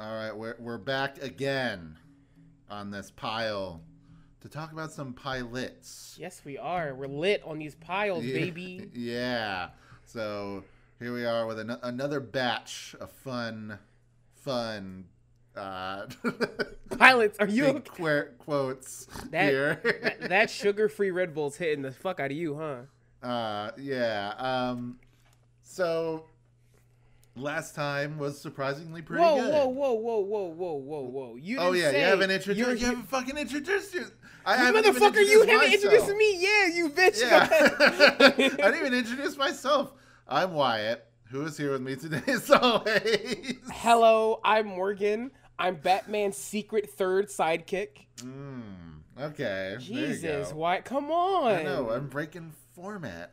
All right, we're back again on this pile to talk about some pilots. Yes, we are. We're lit on these piles, baby. Yeah. So here we are with another batch of fun. Pilots, are you quotes here? that sugar-free Red Bull's hitting the fuck out of you, huh? Yeah. So last time was surprisingly pretty good. Whoa. You didn't you haven't introduced. You haven't fucking introduced you. Motherfucker, you haven't introduced me. Yeah, you bitch. Yeah. I didn't even introduce myself. I'm Wyatt, who is here with me today as always. Hello, I'm Morgan. I'm Batman's secret third sidekick. Okay. Jesus, Wyatt, come on. I know, I'm breaking format.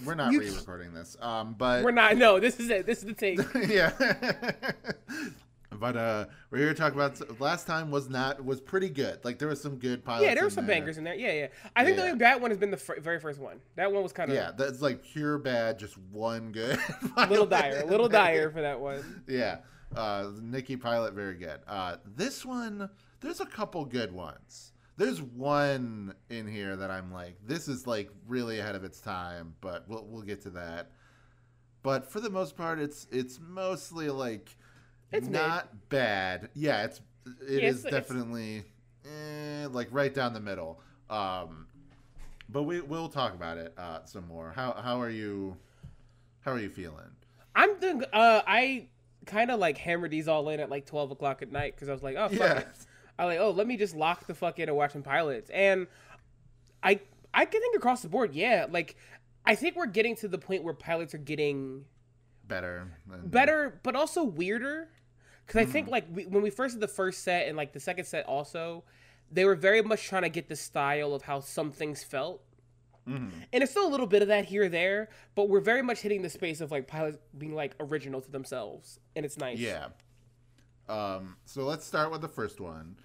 We're not re-recording this. But we're not. No, this is it. This is the take. Yeah. But we're here to talk about. Last time was pretty good. Like there was some good pilots. Yeah, there were some bangers in there. Yeah. I think the only bad one has been the very first one. That one was kind of that's like pure bad. Just one good. Little dire for that one. Yeah. Nikki pilot, very good. This one, there's a couple good ones. There's one in here that I'm like, this is like really ahead of its time, but we'll get to that. But for the most part, it's mostly like it's not bad. Yeah, it is definitely like right down the middle. But we'll talk about it some more. How are you feeling? I'm doing. I kind of like hammered these all in at like 12 o'clock at night because I was like, oh fuck it. I like, let me just lock the fuck in and watch some pilots. And I can think across the board, yeah. Like, I think we're getting to the point where pilots are getting better, but also weirder. Because I think, like, when we first did the first set and, like, the second set also, they were very much trying to get the style of how some things felt. And it's still a little bit of that here or there, but we're very much hitting the space of, like, pilots being, like, original to themselves. And it's nice. Yeah. So let's start with the first one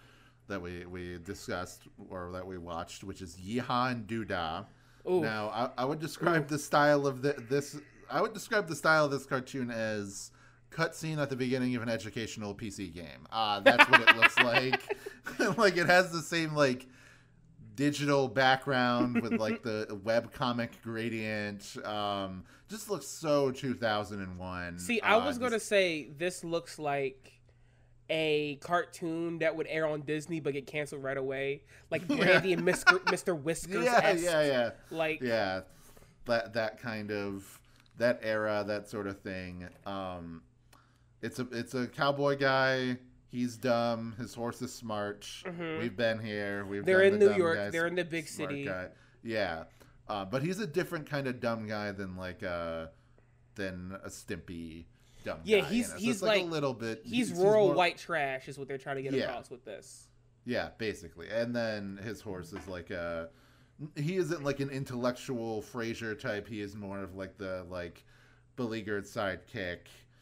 that we discussed or that we watched, which is Yeehaw and Doodah. Ooh. Now, I would describe the style of this. I would describe the style of this cartoon as cutscene at the beginning of an educational PC game. That's what it looks like. Like it has the same like digital background with like the webcomic gradient. Just looks so 2001. See, I was going to say this looks like a cartoon that would air on Disney but get canceled right away, like Brandy and Mr. Whiskers. Yeah. Like that kind of that era, that sort of thing. It's a cowboy guy. He's dumb. His horse is smart. We've been here. They're in New York. They're in the big city. Guy. Yeah, but he's a different kind of dumb guy than a Stimpy. Dumb guy, he's like a little bit. He's rural white trash is what they're trying to get across with this. Yeah, basically. And then his horse is like he isn't like an intellectual Frasier type. He is more of like the beleaguered sidekick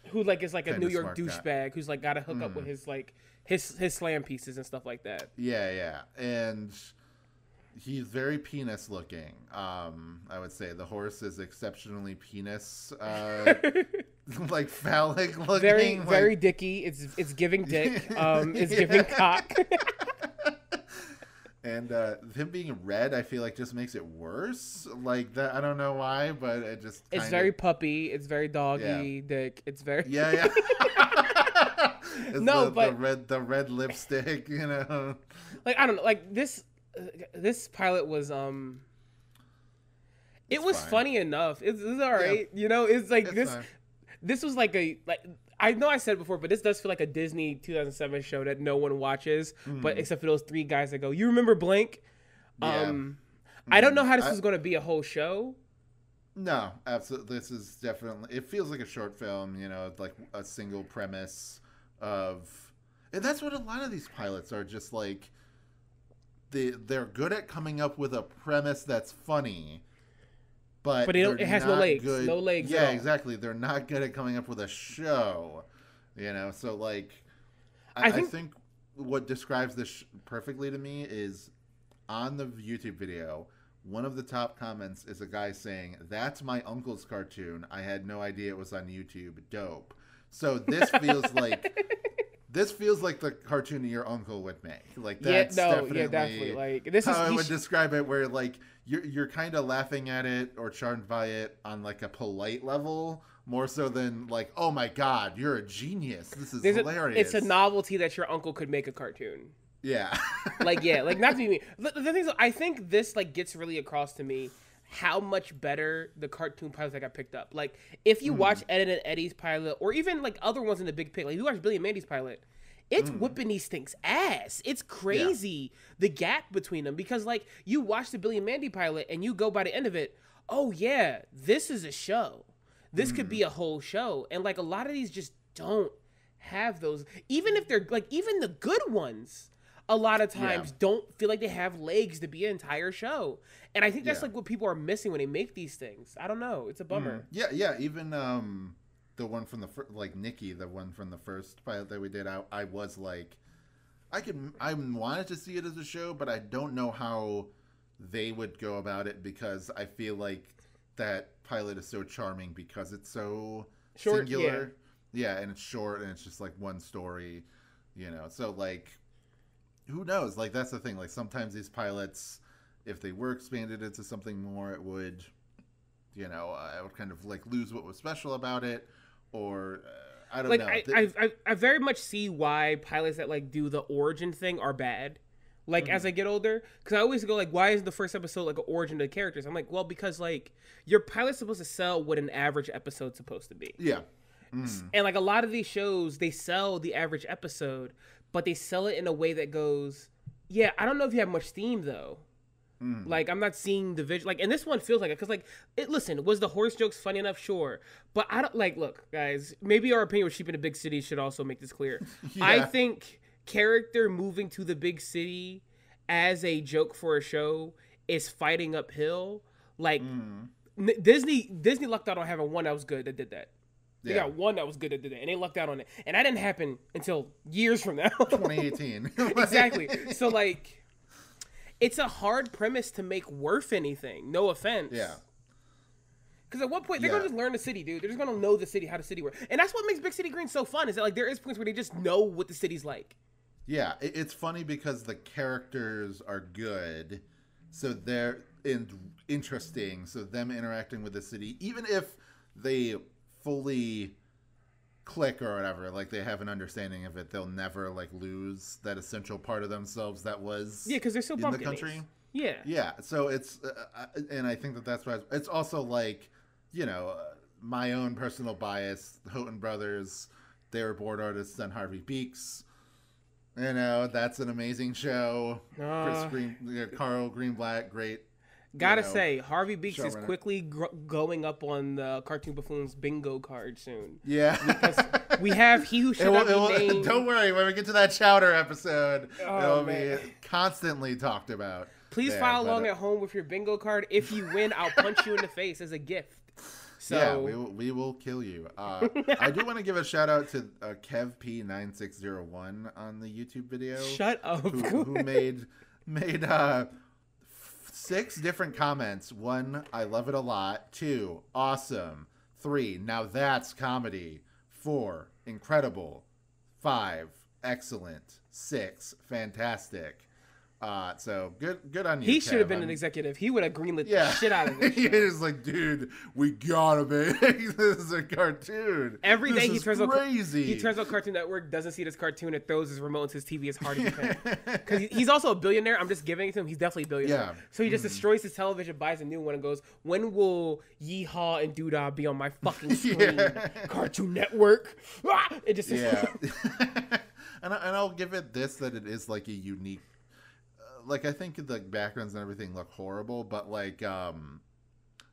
who like is like a New York douchebag who's like got to hook up with his like his slam pieces and stuff like that. Yeah, and he's very penis looking. I would say the horse is exceptionally penis. Like phallic looking, very dicky. It's giving dick. It's giving cock. And him being red, I feel like just makes it worse. Like that, I don't know why, but it just. It's very puppy. It's very doggy dick. It's very. Yeah. But the red lipstick, you know. Like I don't know. Like this pilot was It was fine. Funny enough. It's all right. Yeah. You know, it's like this. Fine. This was like I know I said it before, but this does feel like a Disney 2007 show that no one watches, but except for those three guys that go, you remember blank? Yeah. I don't know how this is going to be a whole show. No, absolutely. This is definitely, it feels like a short film, you know, like a single premise and that's what a lot of these pilots are, just like, they're good at coming up with a premise that's funny. But it has no legs. Good. No legs. Yeah, exactly. They're not good at coming up with a show, you know. So like, I think what describes this perfectly to me is on the YouTube video. One of the top comments is a guy saying, "That's my uncle's cartoon. I had no idea it was on YouTube. Dope." So this feels like this feels like the cartoon your uncle would make. Like that's definitely like this how is I would describe it. Where like you're kind of laughing at it or charmed by it on like a polite level, more so than like, oh my god, you're a genius. This is hilarious. It's a novelty that your uncle could make a cartoon. Yeah. Like not to be mean. The thing is, I think this like gets really across to me how much better the cartoon pilots that got picked up. Like if you watch Ed and Eddie's pilot, or even like other ones in the Big Pig, like you watch Billy and Mandy's pilot, it's whipping these things ass. It's crazy the gap between them, because like you watch the Billy and Mandy pilot and you go by the end of it, oh yeah, this is a show. This could be a whole show. And like a lot of these just don't have those. Even if they're like, even the good ones, a lot of times don't feel like they have legs to be an entire show. And I think that's like what people are missing when they make these things. I don't know. It's a bummer. Yeah. Even the one from the like Nikki, the one from the first pilot that we did, I was like, I wanted to see it as a show, but I don't know how they would go about it, because I feel like that pilot is so charming because it's so short, singular. Yeah, and it's short, and it's just like one story, So like, who knows? Like that's the thing. Like sometimes these pilots, if they were expanded into something more, it would, I would kind of like lose what was special about it, or I don't know. I very much see why pilots that like do the origin thing are bad. Like as I get older, because I always go like, why is the first episode like an origin of the characters? I'm like, well, because like your pilot's supposed to sell what an average episode's supposed to be. Yeah. And like a lot of these shows, they sell the average episode, but they sell it in a way that goes, yeah, I don't know if you have much theme though. Like I'm not seeing the visual, like, and this one feels like it, because like listen, was the horse jokes funny enough? Sure, but I don't like. Look, guys, maybe our opinion with sheep in a big city should also make this clear. I think character moving to the big city as a joke for a show is fighting uphill. Like Disney lucked out on having one that was good that did that. They got one that was good that did it, and they lucked out on it. And that didn't happen until years from now. 2018. Exactly. So, like, it's a hard premise to make worth anything. No offense. Yeah. Because at one point, they're going to just learn the city, dude. They're just going to know the city, how the city works. And that's what makes Big City Green so fun, is that, like, there is points where they just know what the city's like. Yeah. It's funny because the characters are good, so they're interesting. So them interacting with the city, even if they fully click or whatever, like they have an understanding of it, they'll never like lose that essential part of themselves that was because they're still in the country. Yeah. So it's and I think that's why it's also like, my own personal bias. Houghton Brothers, they were board artists on Harvey Beaks. That's an amazing show. Carl Greenblatt, great. Gotta say, Harvey Beaks is quickly going up on the Cartoon Buffoons bingo card soon. Yeah. Because we have He Who Should Not Be Named. Don't worry, when we get to that Chowder episode, it'll be constantly talked about. Please follow along at home with your bingo card. If you win, I'll punch you in the face as a gift. So yeah, we will kill you. I do want to give a shout out to KevP9601 on the YouTube video. Shut up. Who made 6 different comments. 1, I love it a lot. 2, awesome. 3, now that's comedy. 4, incredible. 5, excellent. 6, fantastic. So good on you. He should have been an executive. He would have greenlit the shit out of it. He was like, dude, we gotta make this is a cartoon. Every day he turns crazy. He turns on Cartoon Network, doesn't see this cartoon, and throws his remote into his TV as hard as he can. Because he's also a billionaire. I'm just giving it to him. He's definitely a billionaire. Yeah. So he just destroys his television, buys a new one, and goes, when will Yeehaw and Doodah be on my fucking screen? Cartoon Network. It just and I'll give it this, that it is like a unique. Like, I think the backgrounds and everything look horrible, but, like,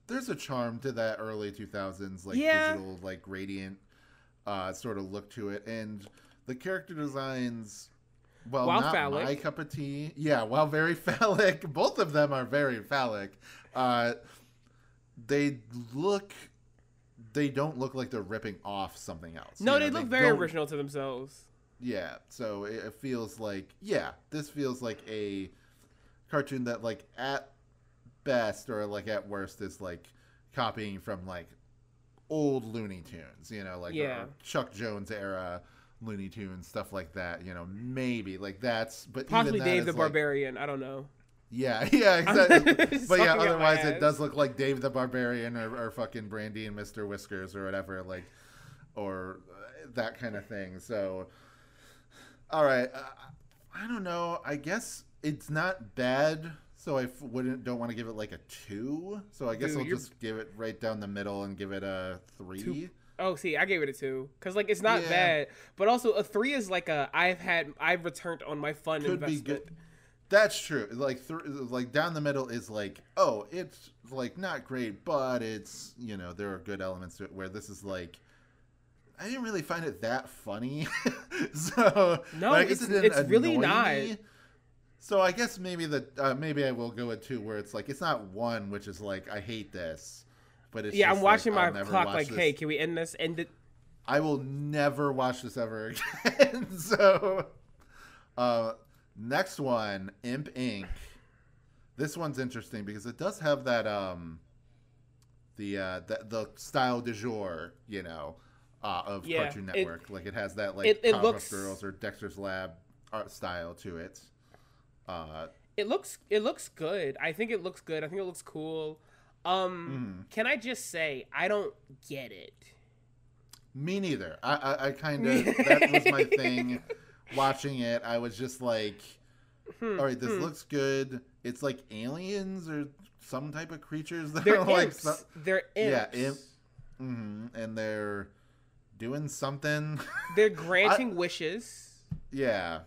there's a charm to that early 2000s, like, digital, like, gradient sort of look to it. And the character designs, while not phallic. My cup of tea. Yeah, while very phallic. Both of them are very phallic. They don't look like they're ripping off something else. No, they look very original to themselves. Yeah, so it feels like, this feels like a cartoon that, like, at best or, like, at worst is, like, copying from, like, old Looney Tunes, or Chuck Jones era, Looney Tunes, stuff like that. You know, maybe like that's, but possibly even that Dave the is, Barbarian. I don't know. Yeah, yeah, exactly. But yeah, Sucking up my otherwise it ass. does look like Dave the Barbarian or fucking Brandy and Mr. Whiskers or whatever, like, or that kind of thing. So, all right, I don't know. I guess it's not bad. So I don't want to give it like a 2. So I guess Dude, I'll just give it right down the middle and give it a 3. 2. Oh, see, I gave it a 2 because like it's not Yeah. bad, but also a 3 is like I've returned on my fun Could investment. be good. That's true. Like like down the middle is like, oh, it's like not great, but it's, you know, there are good elements to it. Where this is like, I didn't really find it that funny. So No, I guess it's really annoy not. me. So I guess maybe maybe I will go with 2, where it's like it's not 1, which is like I hate this, but it's Yeah, just I'm watching like, I'll my never clock watch like, this. hey, can we end this? End it. I will never watch this ever again. So, next one, Imp Inc. This one's interesting because it does have that the style du jour, you know, of Cartoon Network. Like it has that like it Powerpuff looks Girls or Dexter's Lab art style to it. It looks good. I think it looks good. I think it looks cool. Can I just say I don't get it. Me neither. I kind of that was my thing. Watching it, I was just like, all right, this looks good. It's like aliens or some type of creatures that They're are like imps. They're imps. Yeah, and they're doing something. They're granting wishes. Yeah.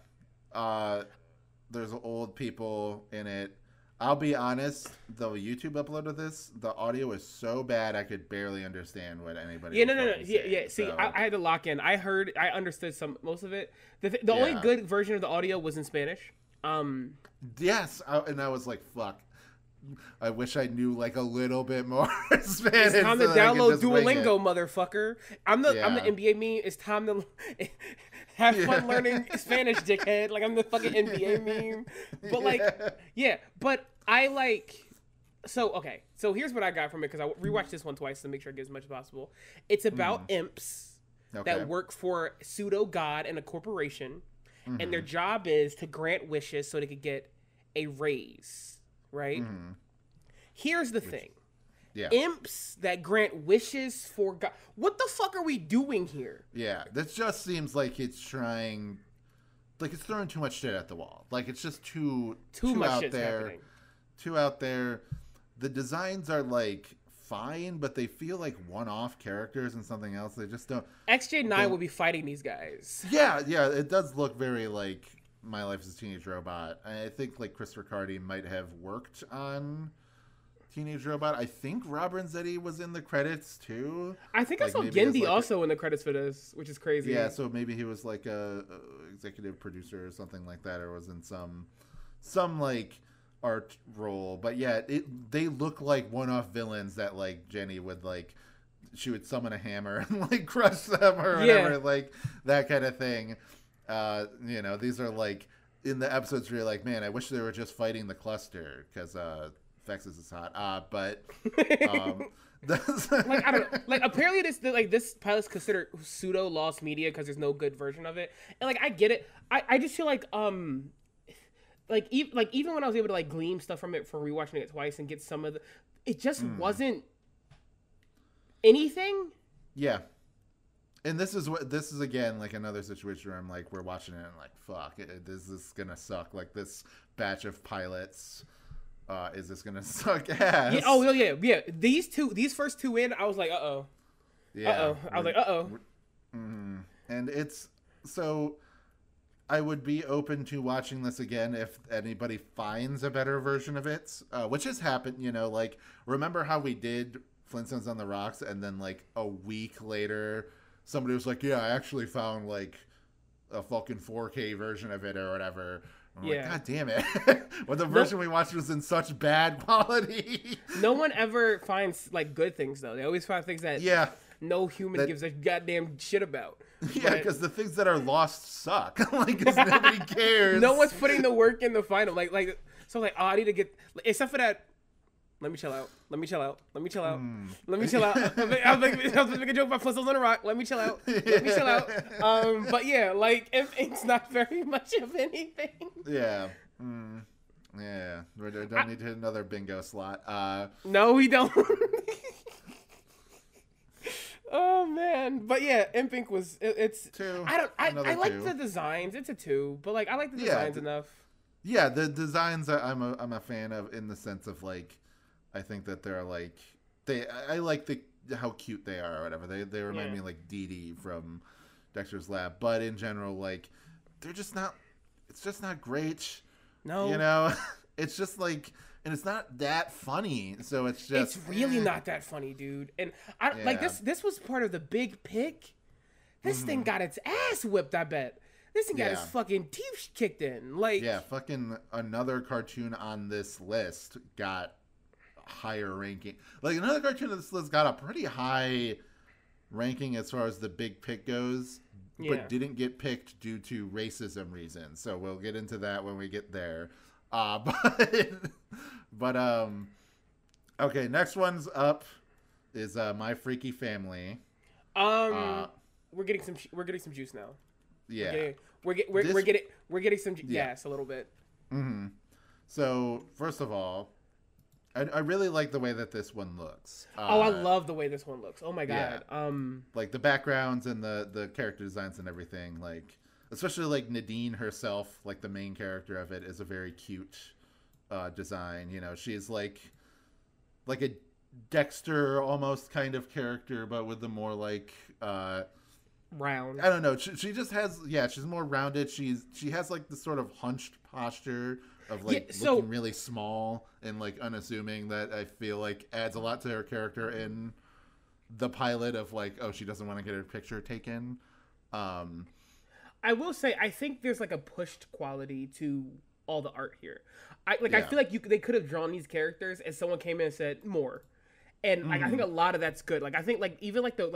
There's old people in it. I'll be honest, the YouTube upload of this, the audio is so bad I could barely understand what anybody. Yeah, was no. fucking Yeah, saying, yeah. See, so. I had to lock in. I understood most of it. The only Yeah. good version of the audio was in Spanish. Yes, and I was like, fuck. I wish I knew like a little bit more Spanish. It's time to so that I could download just wing it. Duolingo, motherfucker. I'm the Yeah. NBA meme. It's time to have fun learning Spanish, dickhead. Like I'm the fucking NBA meme. But like, yeah. But I like. So okay. So here's what I got from it because I rewatched this one twice to make sure I get as much as possible. It's about imps that work for pseudo god and a corporation, and their job is to grant wishes so they could get a raise. Right? Here's the thing. Yeah. Imps that grant wishes for God. What the fuck are we doing here? Yeah. This just seems like it's trying, like it's throwing too much shit at the wall. Like it's just too much out shit's there. happening. Too out there. The designs are like fine, but they feel like one-off characters and something else. They just don't. XJ9 will be fighting these guys. Yeah. It does look very like My Life as a Teenage Robot. I think like Chris Riccardi might have worked on Teenage Robot. I think Rob Renzetti was in the credits too. I think like, I saw maybe as, Gendy like, also in the credits for this, which is crazy. Yeah, so maybe he was like a executive producer or something like that, or was in some like art role. But yeah, they look like one-off villains that like Jenny would like. She would summon a hammer and like crush them or whatever, like that kind of thing. You know, these are like in the episodes where you're like, man, I wish they were just fighting the cluster because Vexus is hot. But like I don't know. Like apparently this pilot's considered pseudo lost media because there's no good version of it. And like I get it. I just feel like even when I was able to like glean stuff from it from rewatching it twice and get some of it just wasn't anything. Yeah. And this is again like another situation where I'm like, we're watching it and I'm like, fuck, this is gonna suck. Like this batch of pilots, is this gonna suck ass? Yeah, oh yeah. These first two in, I was like, I was like, And it's so. I would be open to watching this again if anybody finds a better version of it, which has happened. You know, like remember how we did Flintstones on the Rocks, and then like a week later. Somebody was like, yeah, I actually found like a fucking 4K version of it or whatever. I'm like, God damn it. Well, the version we watched was in such bad quality. No one ever finds like good things though. They always find things that no human gives a goddamn shit about. Yeah, because the things that are lost suck. Like, because nobody cares. No one's putting the work in the final. Like, so like, oh, I need to get, except for that Let me chill out. Let me chill out. Let me chill out. Let me chill out. I was making a joke about footstols on a rock. Let me chill out. Let me chill out. But yeah, like it's not very much of anything. Yeah. Yeah. We don't need to hit another bingo slot. No, we don't. Oh man, but yeah, Imp Inc. was it's 2. I like the designs. It's a 2, but like I like the designs enough. Yeah, the designs I'm a fan of in the sense of like. I think that they're like I like how cute they are or whatever. They remind me of like Dee Dee from Dexter's Lab, but in general, like they're just not. It's just not great. No, you know, it's just like, and it's not that funny. So it's just it's really not that funny, dude. And I like this. This was part of the big pick. This thing got its ass whipped. I bet this thing got its fucking teeth kicked in. Like fucking another cartoon on this list got higher ranking. Like another cartoon on this list got a pretty high ranking as far as the big pick goes, but didn't get picked due to racism reasons. So we'll get into that when we get there. Okay, next one's up is My Freaky Family. We're getting some juice now. Yeah, we're getting some gas a little bit. Mm-hmm. So first of all, I really like the way that this one looks. I love the way this one looks. Oh my god. Yeah. Like the backgrounds and the character designs and everything. Like especially like Nadine herself, like the main character of it, is a very cute design. You know, she's like a Dexter almost kind of character, but with the more like round. I don't know. She just has she's more rounded. She has like this sort of hunched posture of like looking really small and like unassuming that I feel like adds a lot to her character in the pilot of like, oh, she doesn't want to get her picture taken. I will say I think there's like a pushed quality to all the art here. I feel like they could have drawn these characters and someone came in and said more. And like, I think a lot of that's good. Like I think like even like the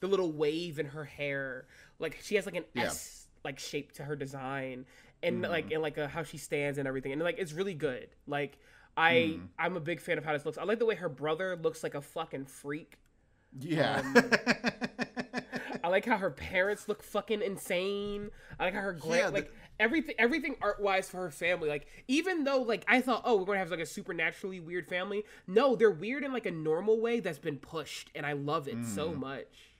little wave in her hair, like she has like an S like shape to her design. And how she stands and everything, and like it's really good. Like I'm a big fan of how this looks. I like the way her brother looks like a fucking freak. Yeah. I like how her parents look fucking insane. I like how her everything art wise for her family. Like even though like I thought, oh, we're gonna have like a supernaturally weird family. No, they're weird in like a normal way that's been pushed, and I love it so much.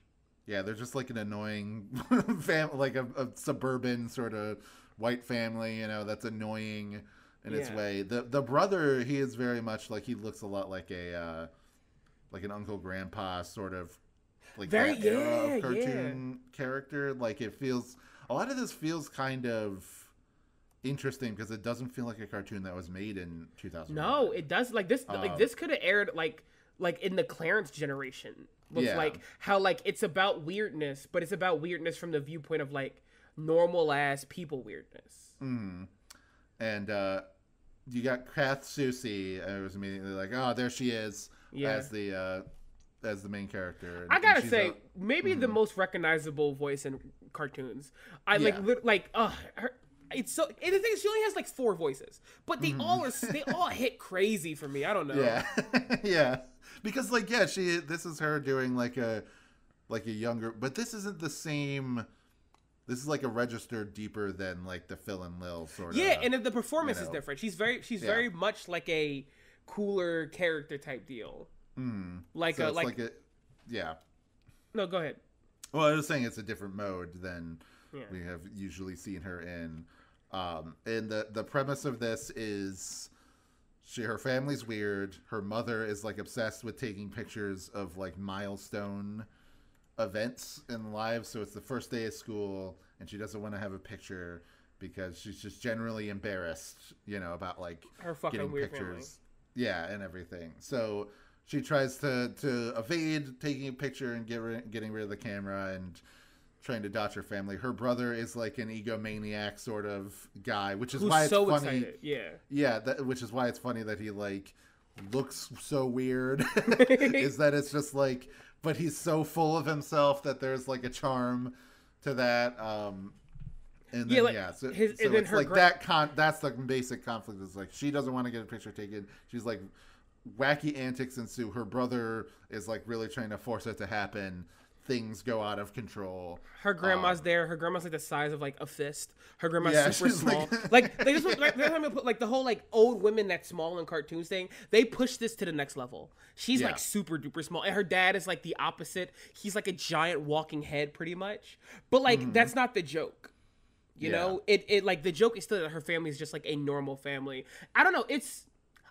Yeah, they're just like an annoying family, like a suburban sort of white family, you know, that's annoying in its way. The brother, he is very much like, he looks a lot like a like an Uncle Grandpa sort of like that era of cartoon character. Like it feels, a lot of this feels kind of interesting because it doesn't feel like a cartoon that was made in 2000. No, it does. Like this this could have aired like in the Clarence generation. Like how like it's about weirdness, but it's about weirdness from the viewpoint of like normal ass people weirdness. And you got Kath Soucie. I was immediately like, oh, there she is as the main character. I gotta say, maybe the most recognizable voice in cartoons. It's so. And the thing is, she only has like 4 voices, but they all hit crazy for me. I don't know. Yeah, yeah. Because like this is her doing like a younger, but this isn't the same. This is like a register deeper than like the Phil and Lil sort of. Yeah, and the performance is different. She's very much like a cooler character type deal. Yeah. No, go ahead. Well, I was saying it's a different mode than we have usually seen her in. And the premise of this is her family's weird. Her mother is like obsessed with taking pictures of like milestone events in lives. So it's the first day of school and she doesn't want to have a picture because she's just generally embarrassed, you know, about like her fucking getting weird pictures. Family. Yeah, and everything. So she tries to evade taking a picture and getting rid of the camera and trying to dodge her family. Her brother is like an egomaniac sort of guy, which is why it's so funny. Excited. Yeah, which is why it's funny that he like looks so weird. Is that it's just like, but he's so full of himself that there's like a charm to that. And then so it's like that's the basic conflict. Is like she doesn't want to get a picture taken. She's like wacky antics ensue. Her brother is like really trying to force it to happen. Things go out of control. Her grandma's there. Her grandma's like the size of like a fist. Her grandma's super small. Like they just like they're trying to put like the whole like old women that's small in cartoons thing. They push this to the next level. She's like super duper small, and her dad is like the opposite. He's like a giant walking head, pretty much. But like that's not the joke. You know, it like the joke is still that her family is just like a normal family. I don't know.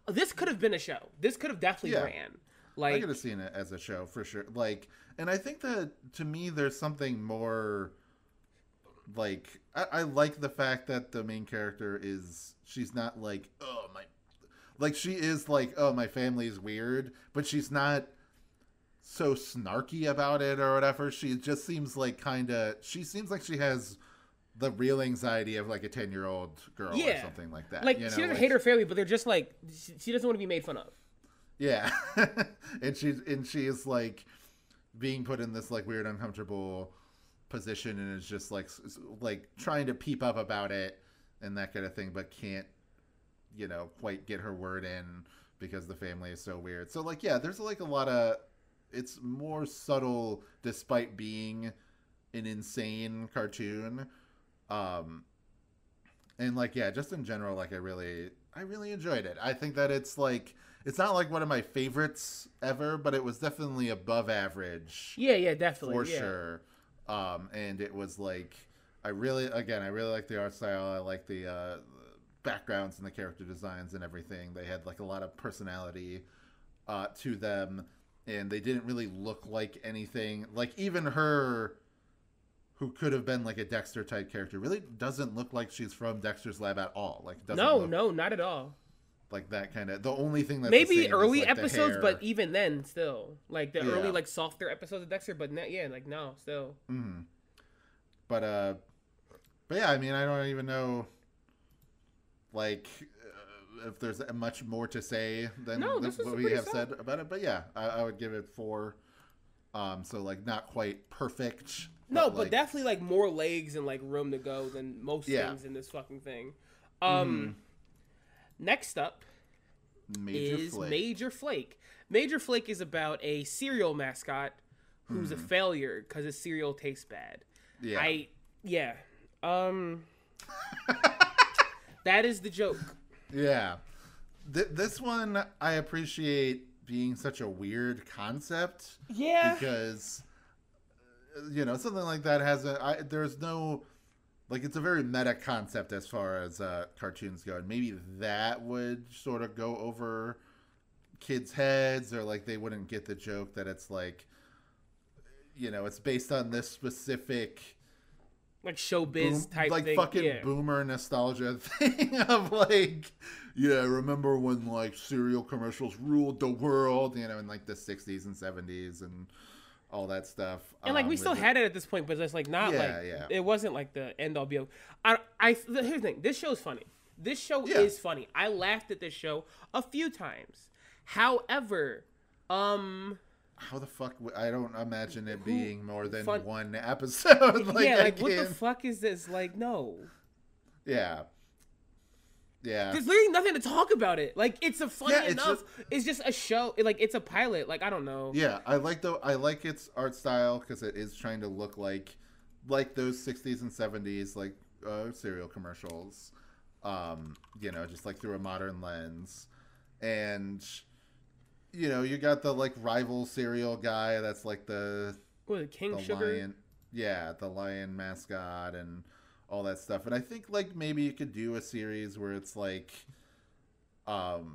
This could have been a show. This could have definitely ran. Like I could have seen it as a show for sure. Like, and I think that to me, there's something more. Like I like the fact that the main character she's not like she is like, oh, my family is weird, but she's not so snarky about it or whatever. She just seems like she seems like she has the real anxiety of like a 10-year-old girl or something like that. Like, she doesn't hate her family, but they're just like, she doesn't want to be made fun of. Yeah. and she is like being put in this like weird, uncomfortable position, and is just like trying to peep up about it and that kind of thing, but can't, quite get her word in because the family is so weird. So like, yeah, there's like a lot of, it's more subtle despite being an insane cartoon. And like, yeah, just in general, like I really enjoyed it. I think that it's like, it's not like one of my favorites ever, but it was definitely above average. Yeah, definitely. For sure. And it was like, I really like the art style. I like the backgrounds and the character designs and everything. They had like a lot of personality to them, and they didn't really look like anything. Like even her, who could have been like a Dexter type character, really doesn't look like she's from Dexter's Lab at all. Like no, not at all. Like that kind of, the only thing that's maybe early episodes, but even then, still like the early like softer episodes of Dexter, but no, still. Mm-hmm. But yeah, I mean, I don't even know, like, if there's much more to say than what we have said about it. But yeah, I would give it 4. So like not quite perfect. No, but definitely like more legs and like room to go than most things in this fucking thing. Next up Major Flake. Major Flake is about a cereal mascot who's a failure because his cereal tastes bad. Yeah. That is the joke. Yeah. This one I appreciate being such a weird concept. Yeah. Because, something like that there's no, like, it's a very meta concept as far as cartoons go. And maybe that would sort of go over kids' heads, or like they wouldn't get the joke that it's like, it's based on this specific, like, showbiz type like thing. Like fucking boomer nostalgia thing of like, remember when like cereal commercials ruled the world, in like the 60s and 70s and all that stuff. And like we still had it at this point, but it's like not it wasn't like the end all be all. Here's the thing. This show's funny. This show is funny. I laughed at this show a few times. However, how the fuck? I don't imagine it being more than one episode. Like what the fuck is this? Like, no. Yeah. There's literally nothing to talk about it. Like, it's a funny enough. It's just a show. Like, it's a pilot. Like, I don't know. Yeah, I like its art style because it is trying to look like those 60s and 70s like cereal commercials. Just like through a modern lens, and. You got the like rival cereal guy that's like the King Sugar? Lion, the lion mascot and all that stuff. And I think like maybe you could do a series where it's like, like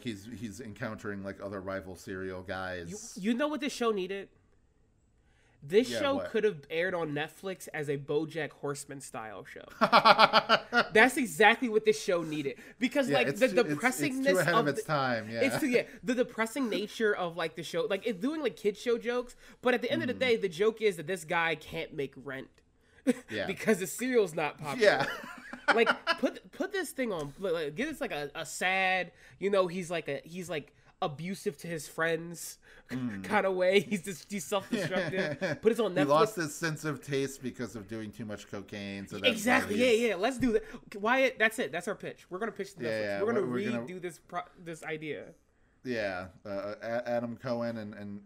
he's encountering like other rival cereal guys. You know what this show needed? This show could have aired on Netflix as a BoJack Horseman style show. That's exactly what this show needed, because like the depressingness it's too ahead of its time. Yeah, the depressing nature of like the show, like it's doing like kids show jokes, but at the end of the day, the joke is that this guy can't make rent because the cereal's not popular. Yeah. Like put this thing on, like, give this like a sad, he's like abusive to his friends kind of way. He's self-destructive. Put it on Netflix. He lost his sense of taste because of doing too much cocaine. So that's exactly. Yeah. Let's do that. Wyatt, that's it. That's our pitch. We're gonna pitch to Netflix. We're gonna redo this idea. Yeah, Adam Cohen and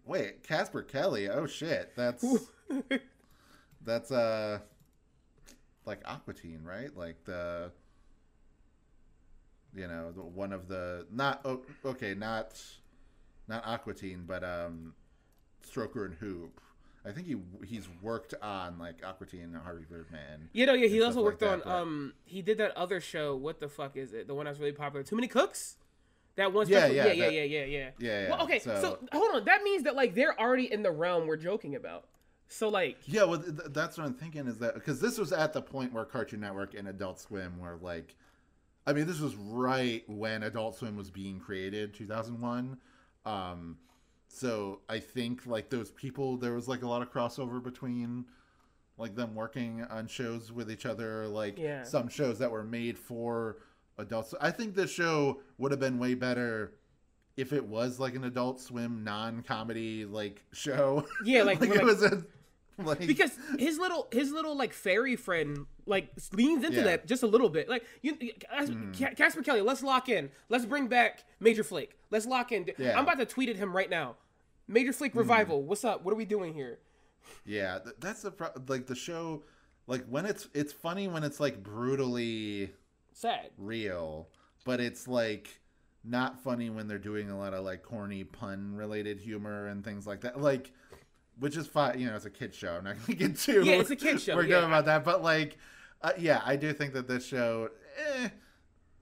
wait, Casper Kelly. Oh shit, that's like Aquatine, right? Like the one of the not Aquatine, but Stroker and Hoop. I think he's worked on like Aquatine and Harvey Birdman. He also worked on he did that other show. What the fuck is it? The one that's really popular. Too Many Cooks. That one. Yeah. Well, okay, so hold on. That means that like they're already in the realm we're joking about. So like. Yeah, well, that's what I'm thinking is that because this was at the point where Cartoon Network and Adult Swim were like, I mean, this was right when Adult Swim was being created, 2001. So I think like those people, there was like a lot of crossover between like them working on shows with each other, like some shows that were made for adults. I think this show would have been way better if it was like an Adult Swim non-comedy like show. Yeah, like it was because his little like fairy friend like leans into that just a little bit. Like Casper Kelly, let's lock in. Let's bring back Major Flake. Let's lock in. I'm about to tweet at him right now. Major Flake revival. What's up? What are we doing here? Yeah, that's the like the show. Like when it's funny when it's like brutally sad real, but it's like not funny when they're doing a lot of like corny pun related humor and things like that. Like, which is fine. It's a kid show. I'm not gonna get too. Yeah, it's a kid show. We're good about that, but like, I do think that this show.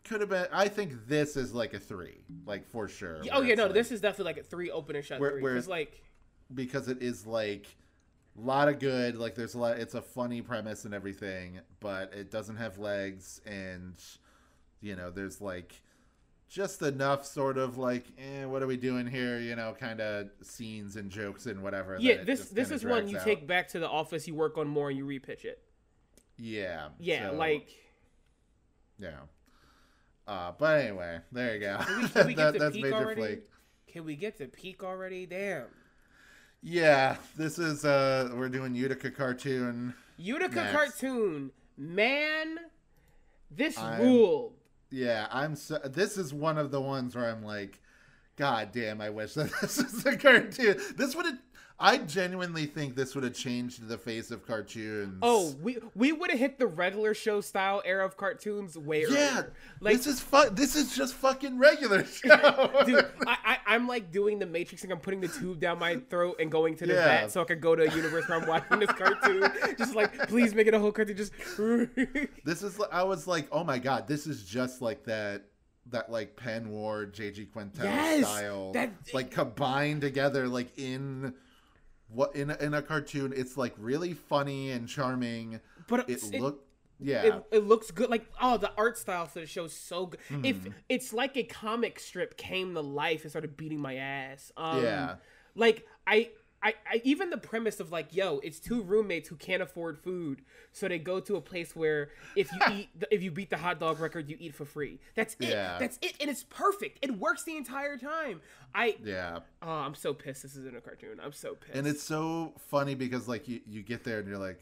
Could have been. I think this is like a 3, like for sure. Oh yeah, no, this is definitely like a 3 open and shut 3. Because it is like a lot of good. Like there's a lot. It's a funny premise and everything, but it doesn't have legs, and there's like just enough sort of like, what are we doing here? Kind of scenes and jokes and whatever. Yeah, this is one you take back to the office, you work on more, and you repitch it. Yeah. Yeah, Yeah. But anyway, there you go. Can we get to peak already? Can we get to peak already? Damn. Yeah, this is we're doing Utica cartoon. Cartoon, man, this ruled. Yeah, this is one of the ones where I'm like, God damn, I wish that this was a cartoon. I genuinely think this would have changed the face of cartoons. Oh, we would have hit the regular show style era of cartoons way earlier. Yeah, like, this is just fucking regular show. Dude, I'm like doing the Matrix and I'm putting the tube down my throat and going to the vet so I could go to a universe where I'm watching this cartoon. Just like, please make it a whole cartoon. Just I was like, oh my God, this is just like that like Penn Ward, J.G. Quintel style, like combined together, like in a cartoon. It's like really funny and charming, but it looks good. Like, the art style for the show is so good. If it's like a comic strip came to life and started beating my ass. Like I even the premise of like, yo, it's 2 roommates who can't afford food, so they go to a place where if you beat the hot dog record, you eat for free. That's it. That's it, and it's perfect. It works the entire time. I'm so pissed. This is in a cartoon. I'm so pissed. And it's so funny because like you get there and you're like,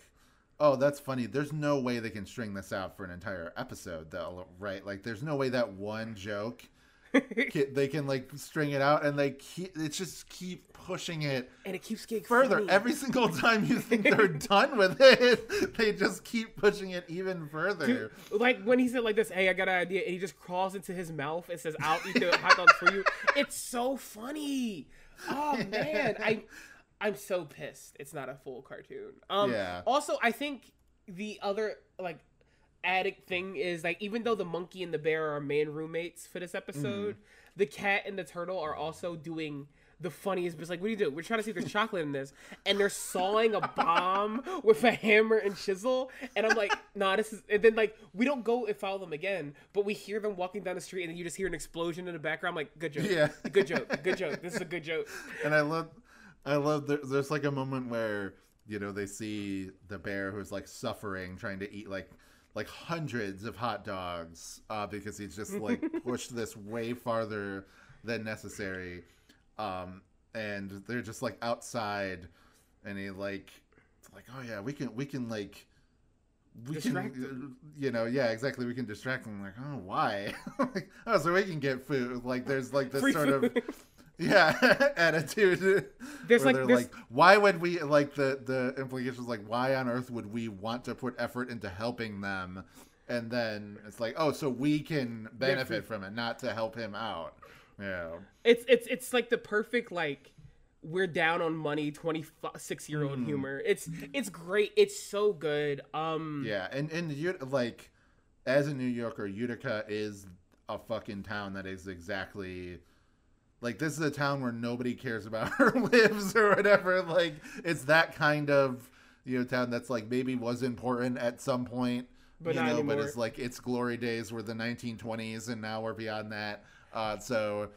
oh, that's funny. There's no way they can string this out for an entire episode, though, right? Like, there's no way that one joke they can like string it out, and they just keep pushing it, and it keeps getting further. Funny. Every single time you think they're done with it, they just keep pushing it even further. Dude, like when he said like this, hey, I got an idea, and he just crawls into his mouth and says, I'll eat the hot dogs for you. It's so funny. Oh man, I'm so pissed it's not a full cartoon. Also, I think the other like addict thing is like, even though the monkey and the bear are main roommates for this episode, the cat and the turtle are also doing the funniest bits. Like, what do you do? We're trying to see if there's chocolate in this, and they're sawing a bomb with a hammer and chisel, and I'm like, nah, this is. And then like we don't go and follow them again, but we hear them walking down the street, and then you just hear an explosion in the background. I'm like, good joke, good joke, good joke. This is a good joke. And I love. There's like a moment where they see the bear who's like suffering, trying to eat like hundreds of hot dogs because he's just like pushed this way farther than necessary. And they're just like outside, and he like, oh yeah, we can like. We distract can, them. yeah, exactly. We can distract them. Like, oh, why? Like, oh, so we can get food. Like, there's like this Free sort food. of attitude. There's where like they're this. like, why would we like the implications? Like, why on earth would we want to put effort into helping them? And then it's like, oh, so we can benefit from it, not to help him out. Yeah, It's like the perfect like. We're down on money 26-year-old humor. It's great. It's so good. Yeah, and you like as a New Yorker, Utica is a fucking town that is exactly like this is a town where nobody cares about or lives or whatever. Like it's that kind of town that's like maybe was important at some point, but not anymore. But it's like its glory days were the 1920s, and now we're beyond that. So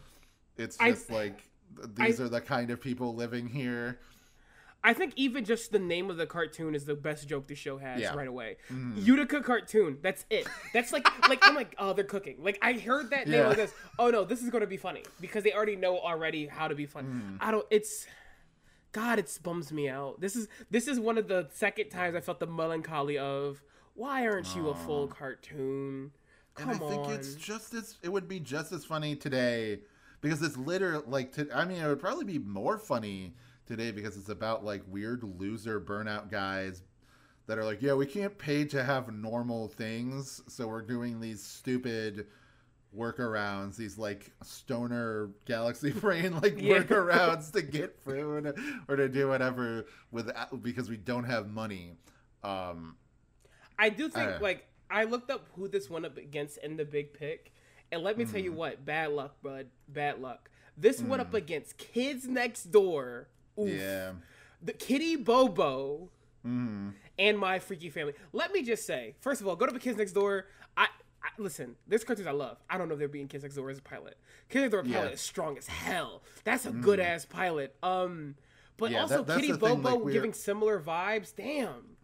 it's just these are the kind of people living here. I think even just the name of the cartoon is the best joke the show has right away. Mm. Utica cartoon. That's it. That's like I'm like, oh, they're cooking. Like I heard that name like this. Oh no, this is going to be funny because they already know how to be funny. It bums me out. This is one of the second times I felt the melancholy of why aren't you a full cartoon? Come on. And I think it would be just as funny today. Because it's literally it would probably be more funny today because it's about like weird loser burnout guys that are like, yeah, we can't pay to have normal things, so we're doing these stupid workarounds, these like stoner galaxy brain workarounds to get food or to do whatever because we don't have money. I do think I looked up who this went up against in the big pick. And let me tell you what, bad luck, bud. Bad luck. This went up against Kids Next Door. Oof. Yeah. The Kitty Bobo and My Freaky Family. Let me just say, first of all, go to Kids Next Door. I listen, there's cartoons I love. I don't know if they're being Kids Next Door as a pilot. Kids Next Door pilot is strong as hell. That's a good ass pilot. But also Kitty Bobo giving similar vibes. Damn.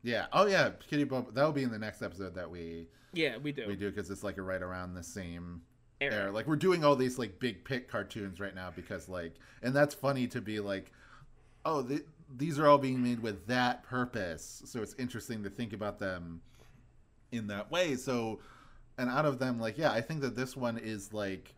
Yeah. Oh yeah, Kitty Bobo. That'll be in the next episode that we. Yeah, we do. We do because it's like right around the same era. Like we're doing all these like big pick cartoons right now because and that's funny to be like, oh, these are all being made with that purpose. So it's interesting to think about them in that way. So, and out of them, I think that this one is like,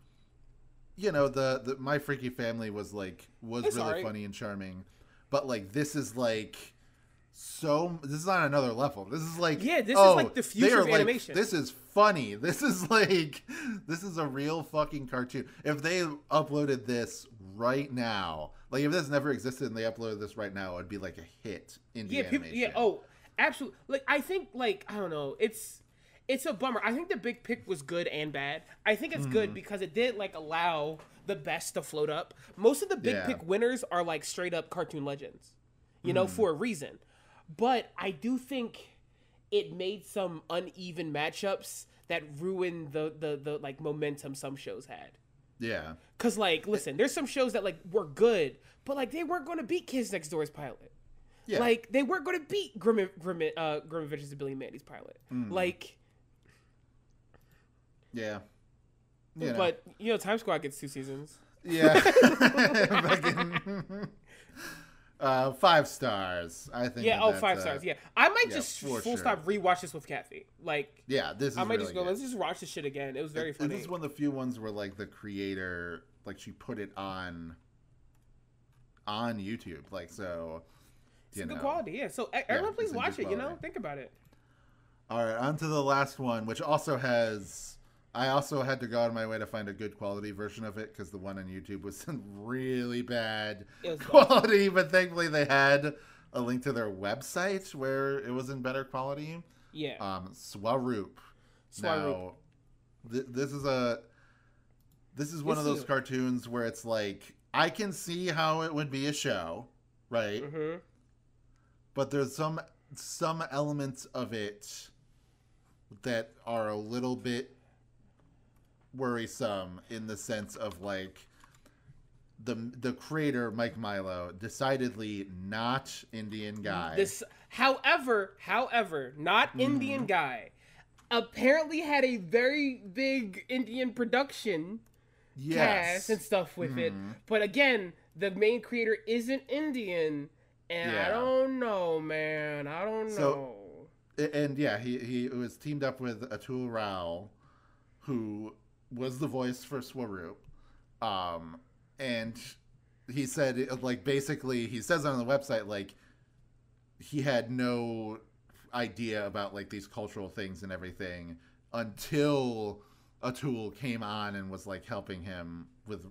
the My Freaky Family was really funny and charming, but this is this is on another level. This is this is like the future of animation. This is funny. This is this is a real fucking cartoon. If they uploaded this right now, if this never existed and they uploaded this right now, it'd be like a hit in animation. Absolutely. I think I don't know. It's a bummer. I think the big pick was good and bad. I think it's good because it did allow the best to float up. Most of the big pick winners are straight up cartoon legends, for a reason. But I do think it made some uneven matchups that ruined the momentum some shows had. Yeah. Cause listen, there's some shows that were good, but they weren't going to beat Kids Next Door's pilot. Yeah. They weren't going to beat Grim Adventures of Billy and Mandy's pilot. Yeah. But Time Squad gets 2 seasons. Yeah. 5 stars, I think. Yeah, 5 stars. Yeah, I might just full stop rewatch this with Kathy. This is I might really just go. good. Let's just watch this shit again. It was very funny. This is one of the few ones where the creator she put it on YouTube. So it's good quality. Yeah. So everyone, please watch it. Think about it. All right, on to the last one, which also has. I also had to go out of my way to find a good quality version of it because the one on YouTube was really bad quality. But thankfully, they had a link to their website where it was in better quality. Yeah. Swaroop. Now, this is one of those cartoons where it's I can see how it would be a show, right? Mm-hmm. But there's some elements of it that are a little bit worrisome in the sense of the creator Mike Milo, decidedly not Indian guy. However, not Indian guy, apparently had a very big Indian production cast and stuff with it. But again, the main creator isn't Indian, and I don't know, man. I don't know. And yeah, he was teamed up with Atul Rao, who was the voice for Swaroop. And he said, like, basically, he says on the website, like, he had no idea about, like, these cultural things and everything until Atul came on and was, like, helping him with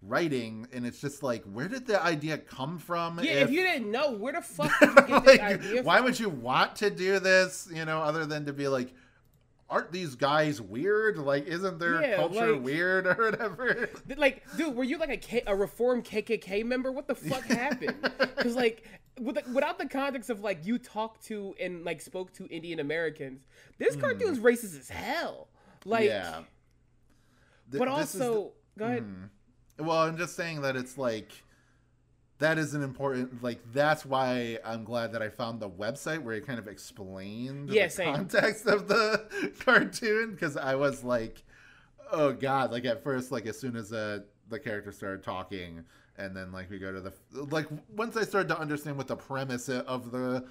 writing. And it's just like, where did the idea come from? Yeah, if you didn't know, where the fuck did you get like, the idea from? Why would you want to do this, you know, other than to be like, aren't these guys weird? Like, isn't their culture weird or whatever? Like, dude, were you like a reformed KKK member? What the fuck happened? Because, like, without the context of, like, you talked to and, like, spoke to Indian Americans, this cartoon's racist as hell. Like, yeah. But also, go ahead. Well, I'm just saying that it's like, that is an important, like, that's why I'm glad that I found the website where it kind of explained the context of the cartoon, because I was like, oh god, like, at first, like, as soon as the character started talking, and then, like, we go to like, once I started to understand what the premise of the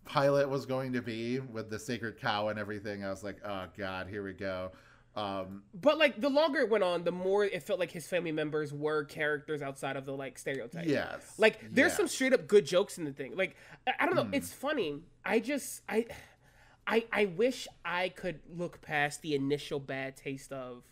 pilot was going to be with the sacred cow and everything, I was like, oh god, here we go. But, like, the longer it went on, the more it felt like his family members were characters outside of the, like, stereotype. Yes. Like, there's some straight up good jokes in the thing. Like, I don't know. It's funny. I wish I could look past the initial bad taste of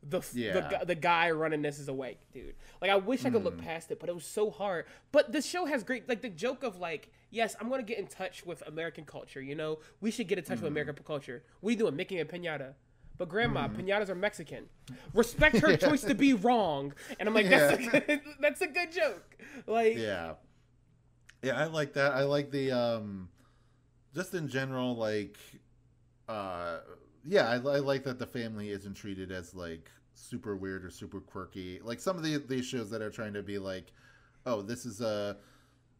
the guy running this is awake, dude. Like, I wish I could look past it, but it was so hard. But the show has great, like, the joke of, like, yes, I'm going to get in touch with American culture, you know? We should get in touch with American culture. What are you doing? Making a piñata. But grandma, piñatas are Mexican. Respect her choice to be wrong. And I'm like, that's a good joke. Like, yeah, I like that. I like the just in general, like, I like that the family isn't treated as, like, super weird or super quirky. Like, some of these shows that are trying to be like, oh, this is a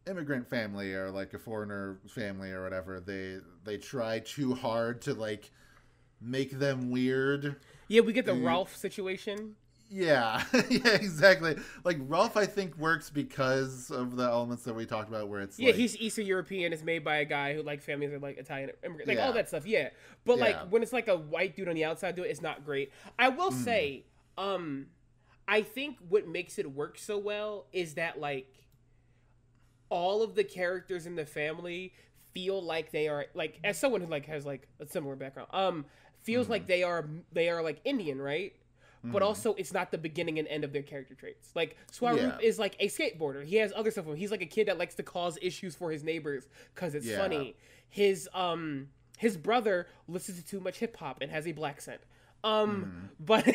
immigrant family or, like, a foreigner family or whatever. They try too hard to, like, make them weird. Yeah, we get the Ralph situation. Yeah, yeah, exactly. Like, Ralph, I think, works because of the elements that we talked about, where it's like, he's Eastern European. It's made by a guy who, like, families are, like, Italian immigrant, like, all that stuff. Yeah, but like, when it's like a white dude on the outside do it, it's not great. I will say, I think what makes it work so well is that, like, all of the characters in the family feel like they are, like, as someone who, like, has, like, a similar background, feels like they are like Indian, right? But also it's not the beginning and end of their character traits. Like, Swaroop is like a skateboarder. He has other stuff. He's like a kid that likes to cause issues for his neighbors because it's funny. His brother listens to too much hip hop and has a black scent. But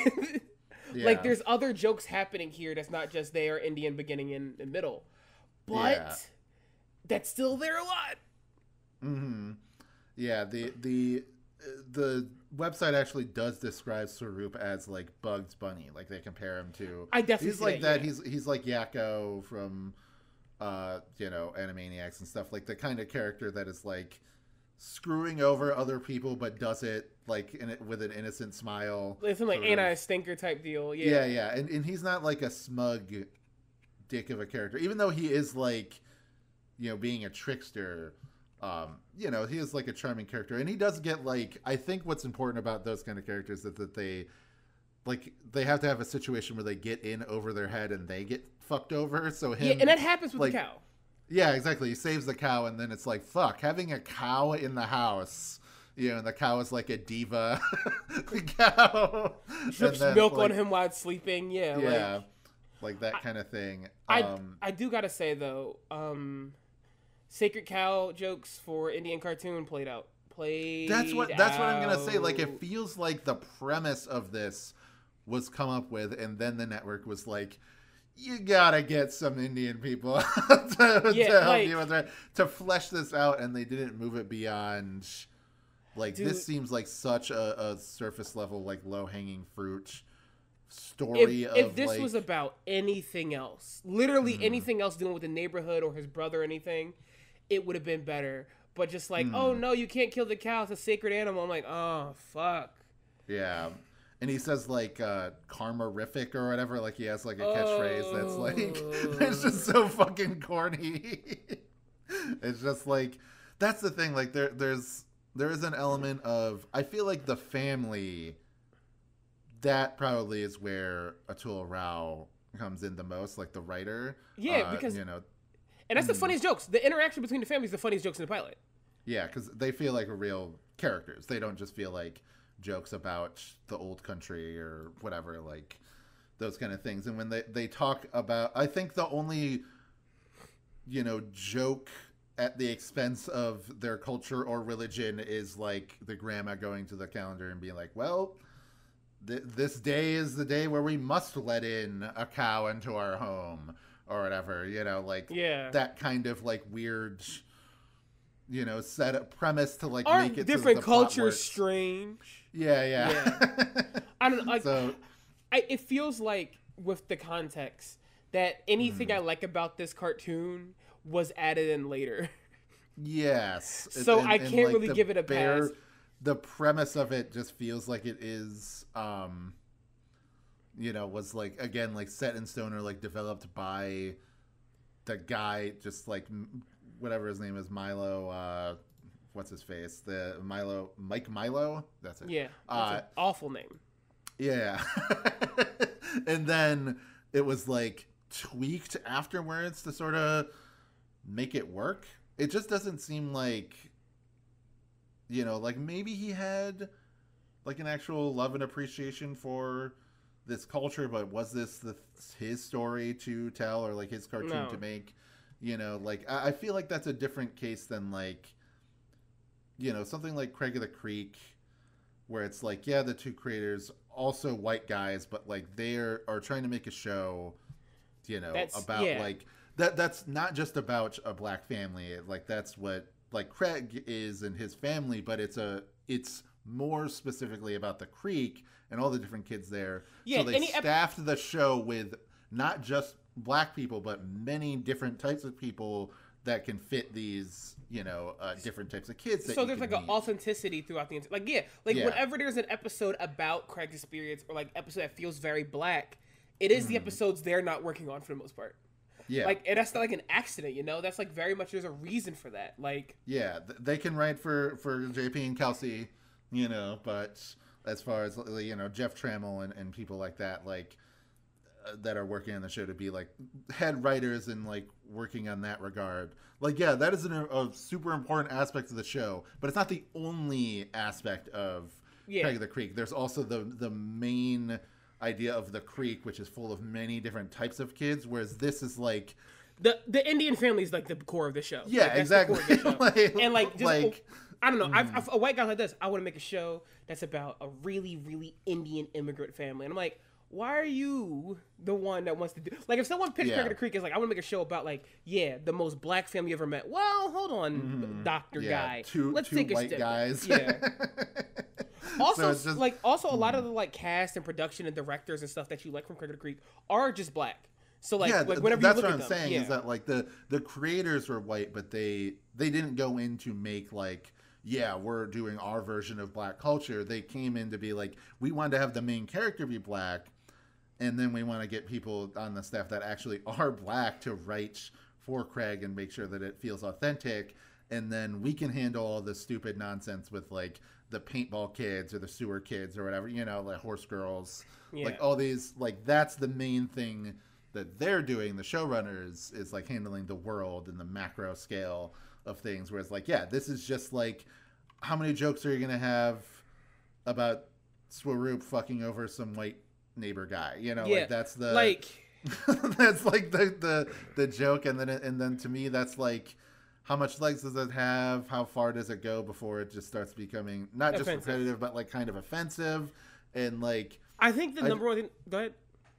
like, there's other jokes happening here that's not just they are Indian beginning and middle. But that's still there a lot. Yeah, the website actually does describe Swaroop as, like, Bugs Bunny. Like, they compare him to. I definitely he's like that. Yeah. He's like Yakko from, you know, Animaniacs and stuff. Like, the kind of character that is, like, screwing over other people, but does it, like, with an innocent smile. It's some, like, anti-stinker type deal. Yeah. And he's not, like, a smug dick of a character, even though he is, like, you know, being a trickster. You know, he is, like, a charming character, and he does get, like, I think what's important about those kind of characters is that they have to have a situation where they get in over their head and they get fucked over. So him, and that happens with, like, the cow. Yeah, exactly. He saves the cow, and then it's like, fuck, having a cow in the house, you know, and the cow is like a diva cow. Drips milk, like, on him while it's sleeping. Yeah, like that kind of thing. I do gotta say though, sacred cow jokes for Indian cartoon played out. That's what I'm gonna say. Like, it feels like the premise of this was come up with, and then the network was like, you gotta get some Indian people to help you with that, to flesh this out, and they didn't move it beyond, like, dude, this seems like such a surface level, like, low hanging fruit story. If this, like, was about anything else, literally anything else dealing with the neighborhood or his brother or anything, it would have been better. But just like, oh no, you can't kill the cow, it's a sacred animal. I'm like, oh fuck. Yeah. and he says like karma-rific or whatever, like he has like a catchphrase that's like it's just so fucking corny. It's just like, that's the thing, like there is an element of, I feel like the family, that probably is where Atul Rao comes in the most, like the writer. Yeah, because and that's the funniest jokes. The interaction between the families is the funniest jokes in the pilot. Yeah, because they feel like real characters. They don't just feel like jokes about the old country or whatever, like those kind of things. And when they talk about, I think the only, joke at the expense of their culture or religion is like the grandma going to the calendar and being like, well, this day is the day where we must let in a cow into our home or whatever, like that kind of like weird, set up premise to like aren't make it different so the cultures strange. Yeah. I don't know. Like, so it feels like with the context that anything I like about this cartoon was added in later. Yes. So I can't like really give it a pass. The premise of it just feels like it is, was like, again, like set in stone or like developed by the guy, just like whatever his name is, Milo, what's his face? Mike Milo? That's it. Yeah. That's an awful name. Yeah. And then it was like tweaked afterwards to sort of make it work. It just doesn't seem like, like maybe he had like an actual love and appreciation for this culture, but was this his story to tell or like his cartoon to make? Like I feel like that's a different case than like, something like Craig of the Creek, where it's like, yeah, the two creators, also white guys, but like they are trying to make a show, about like that's not just about a black family. Like that's what like Craig is and his family, but it's more specifically about the Creek and all the different kids there. Yeah, so they staffed the show with not just black people, but many different types of people that can fit these, different types of kids. So there's like an authenticity throughout the whenever there's an episode about Craig's experience or like episode that feels very black, it is the episodes they're not working on for the most part. Yeah. Like, and that's not like an accident, That's like very much, there's a reason for that. Like, yeah, they can write for JP and Kelsey, but as far as, Jeff Trammell and people like that, like, that are working on the show to be like head writers and like working on that regard. Like, yeah, that is a super important aspect of the show, but it's not the only aspect of Craig of the Creek. There's also the main idea of the Creek, which is full of many different types of kids, whereas this is like the Indian family is like the core of the show. Yeah, like, exactly. The core of the show. And like, just, I don't know. I've a white guy like this, I want to make a show that's about a really, really Indian immigrant family, and I'm like, why are you the one that wants to do... Like, if someone pitched Craig of the Creek is like, I want to make a show about, like, the most black family you ever met. Well, hold on, doctor guy. Let's take a step. Guys. Yeah. Also, so just, a lot of the, like, cast and production and directors and stuff that you like from Craig of the Creek are just black. So, like, whenever you look at them... That's what I'm saying, is that, like, the creators were white, but they didn't go in to make, like... Yeah, we're doing our version of black culture. They came in to be like, we wanted to have the main character be black, and then we want to get people on the staff that actually are black to write for Craig and make sure that it feels authentic. And then we can handle all the stupid nonsense with like the paintball kids or the sewer kids or whatever, like horse girls, like all these, like that's the main thing that they're doing. The showrunners is like handling the world and the macro scale of things. Whereas like, this is just like, how many jokes are you going to have about Swaroop fucking over some white neighbor guy, like that's the like that's like the joke, and then to me that's like, how much legs does it have, how far does it go before it just starts becoming not just repetitive but like kind of offensive. And like, I think the number one thing, go ahead.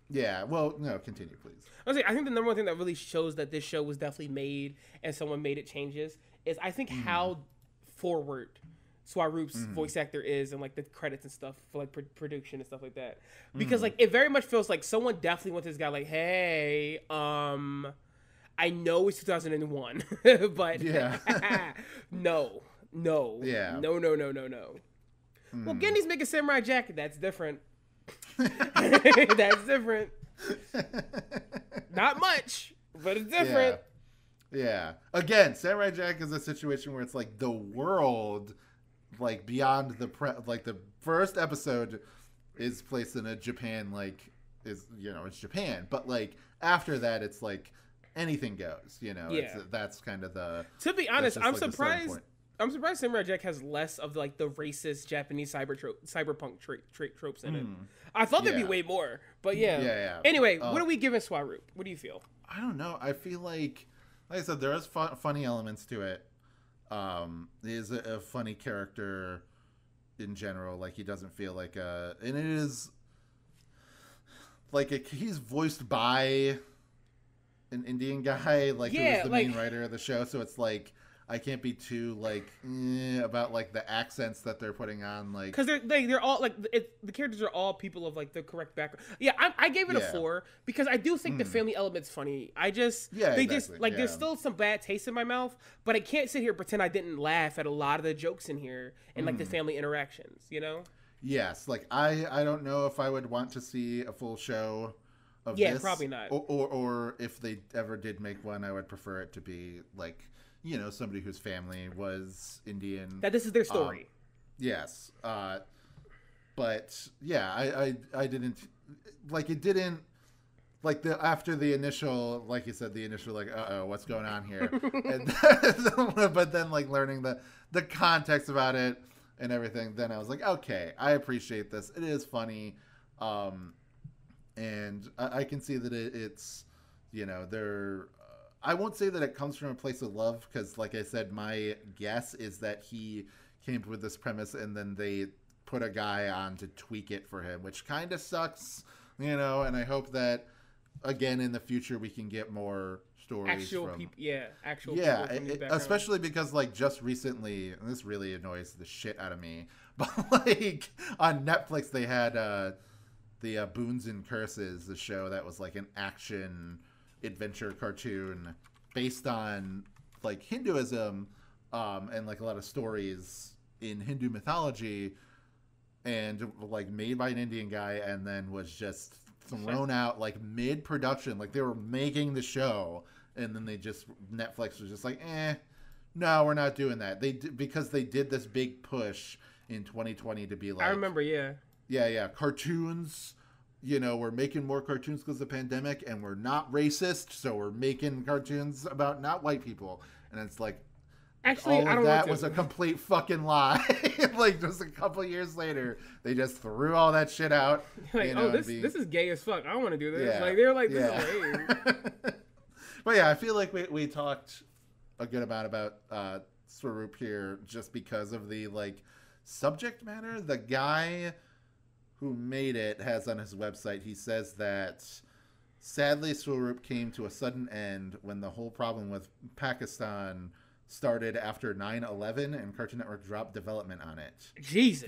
Yeah, well, no, continue please. I think the number one thing that really shows that this show was definitely made and someone made it changes is I think how forward Swaroop's voice actor is, and like the credits and stuff for like production and stuff like that, because like it very much feels like someone definitely wants this guy like, hey, I know it's 2001, but no, well, Gendy's making samurai jacket, that's different. That's different. Not much, but it's different. Yeah. Again, Samurai Jack is a situation where it's like the world, like beyond the like the first episode is placed in a Japan, like is it's Japan, but like after that it's like anything goes. That's kind of the. To be honest, I'm surprised. I'm surprised Samurai Jack has less of like the racist Japanese cyberpunk tropes in it. I thought there'd be way more, but yeah. Anyway, what are we giving Swaroop? What do you feel? I don't know. I feel like I said, there is funny elements to it. He is a funny character in general. Like he doesn't feel like and it is like he's voiced by an Indian guy, like who was the main writer of the show. So it's like I can't be too like about like the accents that they're putting on, like because they're all like the characters are all people of like the correct background. Yeah, I gave it a 4 because I do think the family element's funny. Just there's still some bad taste in my mouth, but I can't sit here and pretend I didn't laugh at a lot of the jokes in here and like the family interactions. Yes, like I don't know if I would want to see a full show of this. Yeah, probably not. Or if they ever did make one, I would prefer it to be like. Somebody whose family was Indian. That this is their story. Yes. But yeah, I didn't like it didn't like after the initial, like you said, the initial like, what's going on here? And but then like learning the context about it and everything, then I was like, okay, I appreciate this. It is funny. And I can see that it's, they're, I won't say that it comes from a place of love because, like I said, my guess is that he came up with this premise and then they put a guy on to tweak it for him, which kind of sucks, and I hope that, again, in the future we can get more stories actual people. Especially because, like, just recently, and this really annoys the shit out of me, but, like, on Netflix they had the Boons and Curses, the show that was, like, an action adventure cartoon based on like Hinduism and like a lot of stories in Hindu mythology and like made by an Indian guy and then was just thrown out like mid-production. Like they were making the show and then Netflix was just like, no, we're not doing that. Because they did this big push in 2020 to be like, I remember, cartoons. We're making more cartoons because of the pandemic, and we're not racist, so we're making cartoons about not white people. And it's like, actually, all of that was a complete fucking lie. Like, just a couple years later, they just threw all that shit out. Like, this is gay as fuck. I don't want to do this. Yeah. Like, they're like, this is lame. But yeah, I feel like we talked a good amount about Swaroop here just because of the, like, subject matter. The guy who made it has on his website, he says that sadly Swaroop came to a sudden end when the whole problem with Pakistan started after 9/11 and Cartoon Network dropped development on it. Jesus.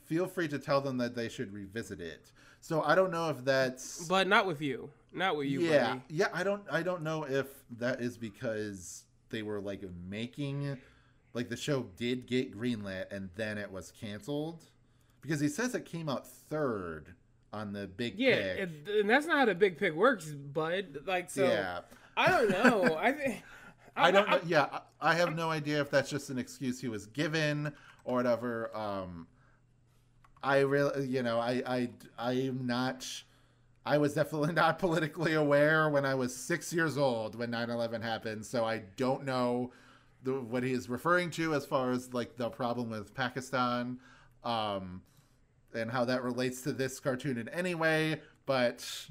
Feel free to tell them that they should revisit it. So I don't know if that's But not with you. Not with you, buddy. Yeah, I don't know if that is because they were like making like the show did get greenlit and then it was canceled. Because he says it came out third on the big pick. Yeah, and that's not how the big pick works, bud. Like, so, yeah. I don't know. I don't know. Yeah, I have no idea if that's just an excuse he was given or whatever. I really, I'm not, I was definitely not politically aware when I was 6 years old when 9/11 happened, so I don't know what he is referring to as far as, like, the problem with Pakistan. And how that relates to this cartoon in any way, but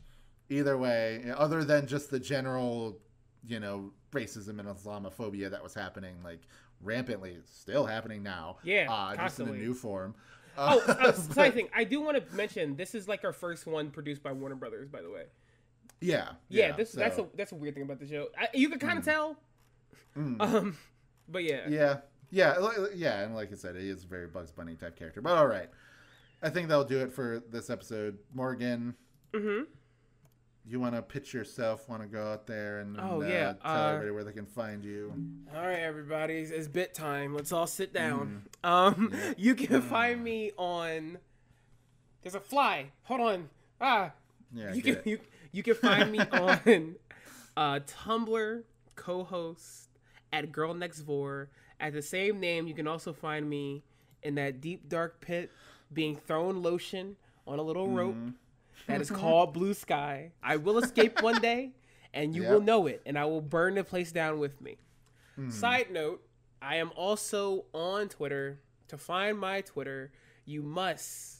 either way, other than just the general, racism and Islamophobia that was happening, like, rampantly, still happening now. Yeah, just in a new form. Side thing, I do want to mention, this is like our first one produced by Warner Brothers, by the way. Yeah. That's a weird thing about the show. You can kind of tell. But yeah. Yeah, and like I said, he is a very Bugs Bunny type character. But all right. I think that'll do it for this episode. Morgan, you want to pitch yourself? Want to go out there and tell everybody where they can find you? All right, everybody. It's bit time. Let's all sit down. You can find me on There's a fly. Hold on. Ah. Yeah, you can find me on Tumblr, co-host at Girl Next Vor. At the same name, you can also find me in that deep dark pit being thrown lotion on a little rope that is called Blue Sky. I will escape one day, and you will know it, and I will burn the place down with me. Side note, I am also on Twitter. To find my Twitter, you must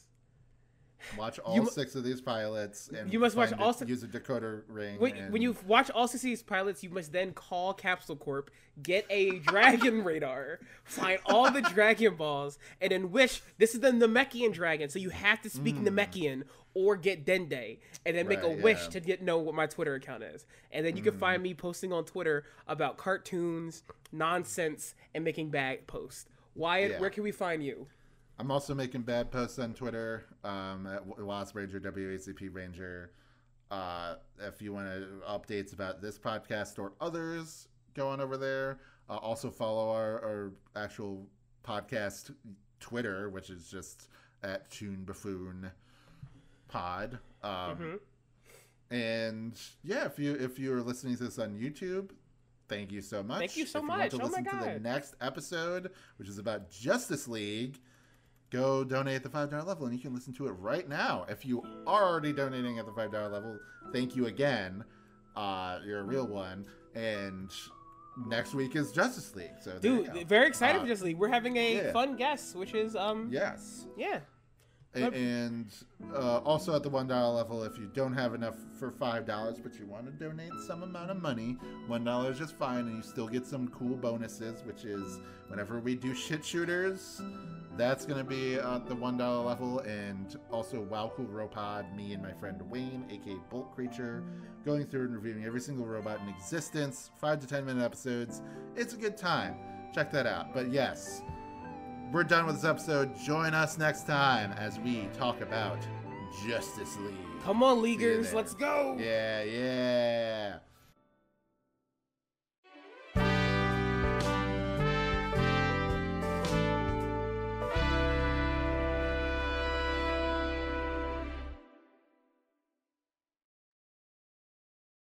watch all 6 of these pilots, and you must watch all 6. Use a decoder ring. When you watch all 6 of these pilots, you must then call Capsule Corp, get a dragon radar, find all the Dragon Balls, and then wish this is the Namekian dragon. So you have to speak Namekian or get Dende, and then make a wish to know what my Twitter account is. And then you can find me posting on Twitter about cartoons, nonsense, and making bad posts. Wyatt, where can we find you? I'm also making bad posts on Twitter at Wasp Ranger, WACP Ranger. If you want updates about this podcast or others, go on over there. Also follow our actual podcast Twitter, which is just at Tune Buffoon Pod. And yeah, if you're listening to this on YouTube, thank you so much. Thank you so If much. you want to listen to the next episode, which is about Justice League, go donate at the $5 level, and you can listen to it right now. If you are already donating at the $5 level, thank you again. You're a real one. And next week is Justice League. So dude, very excited for Justice League. We're having a fun guest, which is yes. Yeah. And also at the $1 level, if you don't have enough for $5, but you want to donate some amount of money, $1 is just fine, and you still get some cool bonuses, which is whenever we do shit shooters, that's going to be at the $1 level. And also Wow Cool Robot, me and my friend Wayne, aka Bolt Creature, going through and reviewing every single robot in existence, 5 to 10 minute episodes. It's a good time. Check that out. But yes, we're done with this episode. Join us next time as we talk about Justice League. Come on, Leaguers, let's go. Yeah.